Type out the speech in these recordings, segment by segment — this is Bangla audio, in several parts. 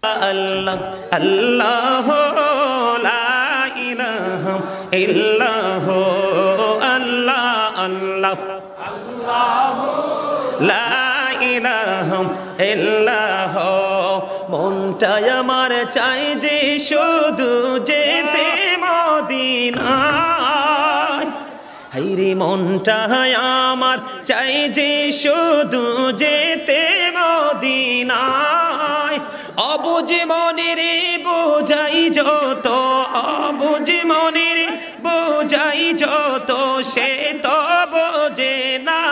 আল্লাহ আল্লাহ লা ইলাহা ইল্লাল্লাহ আল্লাহ আল্লাহ লা ইলাহা ইল্লাল্লাহ মনটাই আমার চাই যে শুধু যেতে মদিনায় হায়রে মনটাই আমার চাই যে শুধু যেতে মদিনায় অবুঝ মনের বোঝাই যত অবুঝ মনের বোঝাই যত সে তো বোঝে না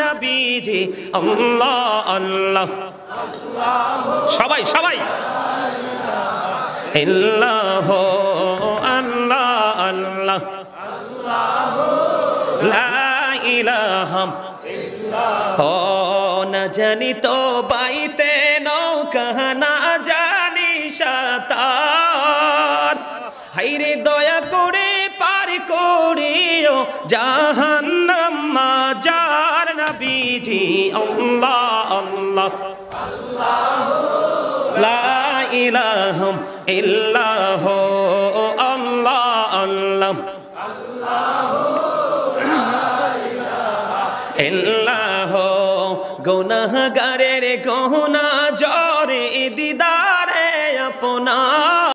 নবীজি আল্লাহ আল্লাহ সবাই সবাই ইল্লাহ আল্লাহ আল্লাহ লা ইলাহা ও না জানি তো বাইতে নৌকা না জানি সাঁতার হায়রে দয়া করে পার করিও জাহান্নাম মাজার নবীজি আল্লাহ আল্লাহ লা ইলাহা ইল্লাল্লাহ আল্লাহ আল্লাহ ইল্লাল্লাহ গুনাহগারের গুনাহ